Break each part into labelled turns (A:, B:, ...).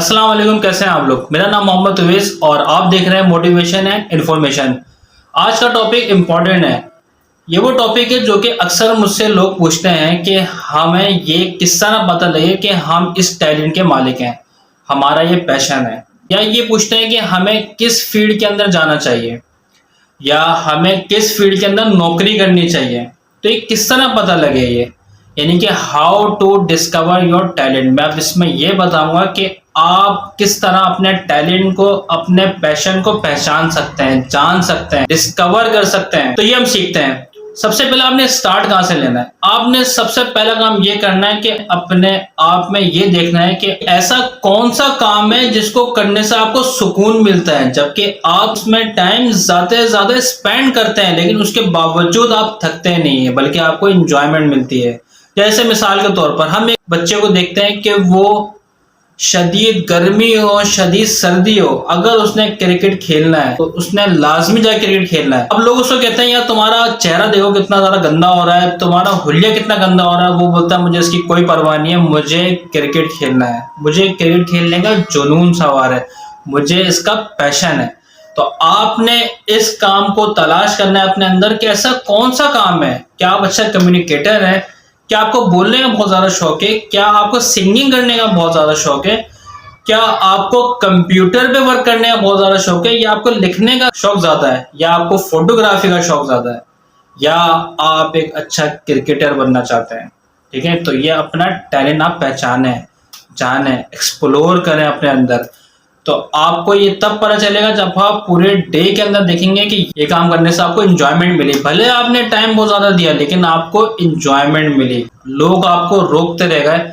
A: अस्सलाम वालेकुम, कैसे हैं आप लोग। मेरा नाम मोहम्मद उवैस और आप देख रहे हैं मोटिवेशन एंड इन्फॉर्मेशन। आज का टॉपिक इम्पॉर्टेंट है। ये वो टॉपिक है जो कि अक्सर मुझसे लोग पूछते हैं कि हमें ये किस्सा ना पता लगे कि हम इस टैलेंट के मालिक हैं, हमारा ये पैशन है। या ये पूछते हैं कि हमें किस फील्ड के अंदर जाना चाहिए या हमें किस फील्ड के अंदर नौकरी करनी चाहिए। तो ये किस्सा ना पता लगे, ये यानी कि how to discover your talent. मैं अब इसमें ये बताऊंगा कि आप किस तरह अपने टैलेंट को, अपने पैशन को पहचान सकते हैं, जान सकते हैं, डिस्कवर कर सकते हैं। तो ये हम सीखते हैं। सबसे पहले आपने स्टार्ट कहाँ से लेना है। आपने सबसे पहला काम ये करना है कि अपने आप में ये देखना है कि ऐसा कौन सा काम है जिसको करने से आपको सुकून मिलता है, जबकि आप उसमें टाइम ज्यादा स्पेंड करते हैं लेकिन उसके बावजूद आप थकते नहीं है, बल्कि आपको इंजॉयमेंट मिलती है। जैसे मिसाल के तौर पर हम एक बच्चे को देखते हैं कि वो शदीद गर्मी हो, शदीद सर्दी हो, अगर उसने क्रिकेट खेलना है तो उसने लाजमी जाकर क्रिकेट खेलना है। अब लोग उसको कहते हैं यार तुम्हारा चेहरा देखो कितना ज्यादा गंदा हो रहा है, तुम्हारा हुलिया कितना गंदा हो रहा है। वो बोलता है मुझे इसकी कोई परवाह नहीं है, मुझे क्रिकेट खेलना है, मुझे क्रिकेट खेलने का जुनून सवार है, मुझे इसका पैशन है। तो आपने इस काम को तलाश करना है अपने अंदर कि ऐसा कौन सा काम है। क्या आप अच्छा कम्युनिकेटर हैं, क्या आपको बोलने का बहुत ज्यादा शौक है, क्या आपको सिंगिंग करने का बहुत ज्यादा शौक है, क्या आपको कंप्यूटर पे वर्क करने का बहुत ज्यादा शौक है, या आपको लिखने का शौक ज्यादा है, या आपको फोटोग्राफी का शौक ज्यादा है, या आप एक अच्छा क्रिकेटर बनना चाहते हैं। ठीक है, तो ये अपना टैलेंट आप पहचाने, जाने, एक्सप्लोर करें अपने अंदर। तो आपको ये तब पता चलेगा जब आप पूरे डे के अंदर देखेंगे कि ये काम करने से आपको इंजॉयमेंट मिली। भले आपने टाइम बहुत ज्यादा दिया लेकिन आपको इंजॉयमेंट मिली। लोग आपको रोकते रह गए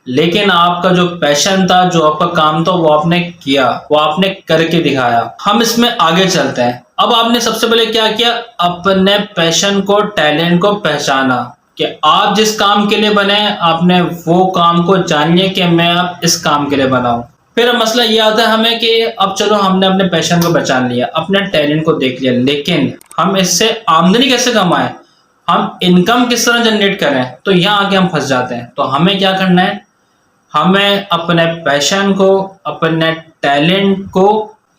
A: लेकिन आपका जो पैशन था, जो आपका काम था, वो आपने किया, वो आपने करके दिखाया। हम इसमें आगे चलते हैं। अब आपने सबसे पहले क्या किया, अपने पैशन को, टैलेंट को पहचाना कि आप जिस काम के लिए बने आपने वो काम को जानिए कि मैं अब इस काम के लिए बना हूं। फिर मसला ये आता है हमें कि अब चलो हमने अपने पैशन को पहचान लिया, अपने टैलेंट को देख लिया, लेकिन हम इससे आमदनी कैसे कमाएं, हम इनकम किस तरह जनरेट करें। तो यहाँ आके हम फंस जाते हैं। तो हमें क्या करना है, हमें अपने पैशन को, अपने टैलेंट को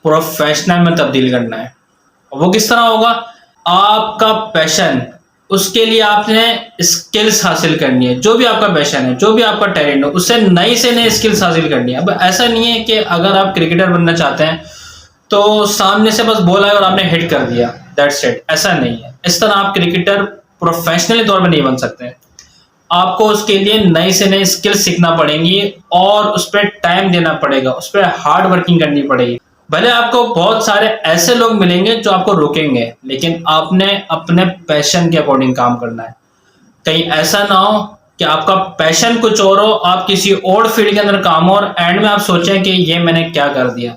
A: प्रोफेशनल में तब्दील करना है। वो किस तरह होगा, आपका पैशन, उसके लिए आपने स्किल्स हासिल करनी है। जो भी आपका पैशन है, जो भी आपका टैलेंट है, उससे नई से नई स्किल्स हासिल करनी है। अब ऐसा नहीं है कि अगर आप क्रिकेटर बनना चाहते हैं तो सामने से बस बॉल आया और आपने हिट कर दिया, दैट्स इट। ऐसा नहीं है। इस तरह आप क्रिकेटर प्रोफेशनली तौर पर नहीं बन सकते। आपको उसके लिए नई से नई स्किल्स सीखना पड़ेंगी और उस पर टाइम देना पड़ेगा, उस पर हार्ड वर्किंग करनी पड़ेगी। भले आपको बहुत सारे ऐसे लोग मिलेंगे जो आपको रोकेंगे, लेकिन आपने अपने पैशन के अकॉर्डिंग काम करना है। कहीं ऐसा ना हो कि आपका पैशन कुछ और हो, आप किसी और फील्ड के अंदर काम हो और एंड में आप सोचें कि ये मैंने क्या कर दिया,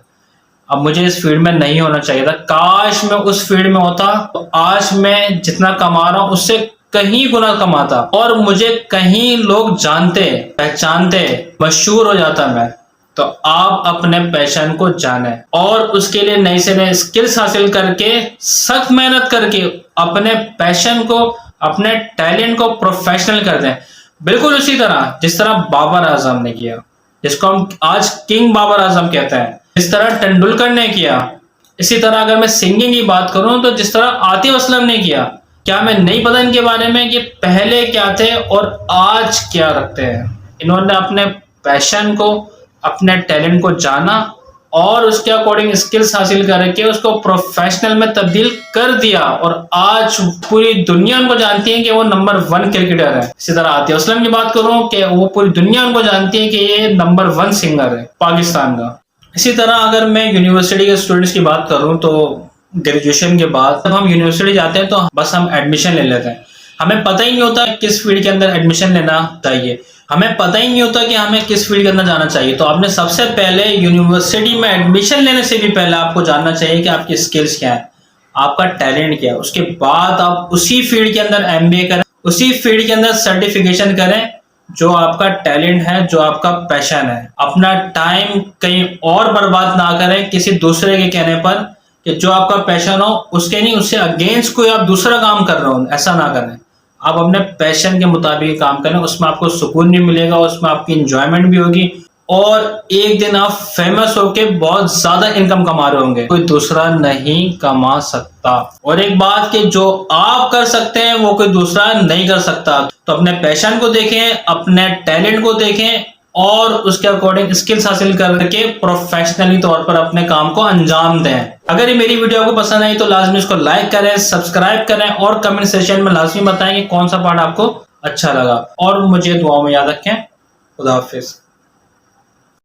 A: अब मुझे इस फील्ड में नहीं होना चाहिए था, काश मैं उस फील्ड में होता तो आज मैं जितना कमा रहा हूं उससे कहीं गुना कमाता और मुझे कहीं लोग जानते, पहचानते, मशहूर हो जाता मैं। तो आप अपने पैशन को जाने और उसके लिए नई से नई स्किल्स हासिल करके, सख्त मेहनत करके अपने पैशन को, अपने टैलेंट को प्रोफेशनल कर दें। बिल्कुल उसी तरह जिस तरह बाबर आजम ने किया, जिसको हम आज किंग बाबर आजम कहते हैं, जिस तरह तेंदुलकर ने किया। इसी तरह अगर मैं सिंगिंग की बात करूं तो जिस तरह आतिफ असलम ने किया। क्या मैं नहीं पता इनके बारे में कि पहले क्या थे और आज क्या रखते हैं। इन्होंने अपने पैशन को, अपने टैलेंट को जाना और उसके अकॉर्डिंग स्किल्स हासिल करके उसको प्रोफेशनल में तब्दील कर दिया और आज पूरी दुनिया उनको जानती है कि वो नंबर 1 क्रिकेटर है। इसी तरह आतिफ असलम की बात करूं कि वो पूरी दुनिया उनको जानती है कि ये नंबर 1 सिंगर है पाकिस्तान का। इसी तरह अगर मैं यूनिवर्सिटी के स्टूडेंट्स की बात करूं तो ग्रेजुएशन के बाद जब हम यूनिवर्सिटी जाते हैं तो बस हम एडमिशन ले लेते हैं। हमें पता ही नहीं होता किस फील्ड के अंदर एडमिशन लेना चाहिए, हमें पता ही नहीं होता कि हमें किस फील्ड के अंदर जाना चाहिए। तो आपने सबसे पहले यूनिवर्सिटी में एडमिशन लेने से भी पहले आपको जानना चाहिए कि आपकी स्किल्स क्या है, आपका टैलेंट क्या है। उसके बाद आप उसी फील्ड के अंदर MBA करें, उसी फील्ड के अंदर सर्टिफिकेशन करें जो आपका टैलेंट है, जो आपका पैशन है। अपना टाइम कहीं और बर्बाद ना करें किसी दूसरे के कहने पर कि जो आपका पैशन हो उसके नहीं, उससे अगेंस्ट कोई आप दूसरा काम कर रहे हो, ऐसा ना करें। आप अपने पैशन के मुताबिक काम करें, उसमें आपको सुकून भी मिलेगा, उसमें आपकी इंजॉयमेंट भी होगी और एक दिन आप फेमस होके बहुत ज्यादा इनकम कमा रहे होंगे, कोई दूसरा नहीं कमा सकता। और एक बात कि जो आप कर सकते हैं वो कोई दूसरा नहीं कर सकता। तो अपने पैशन को देखें, अपने टैलेंट को देखें और उसके अकॉर्डिंग स्किल्स हासिल करके प्रोफेशनली तौर पर अपने काम को अंजाम दें। अगर ये मेरी वीडियो आपको पसंद आई तो लाजमी इसको लाइक करें, सब्सक्राइब करें और कमेंट सेक्शन में लाजमी बताएं कि कौन सा पार्ट आपको अच्छा लगा। और मुझे दुआओं में याद रखें। खुदा हाफिज।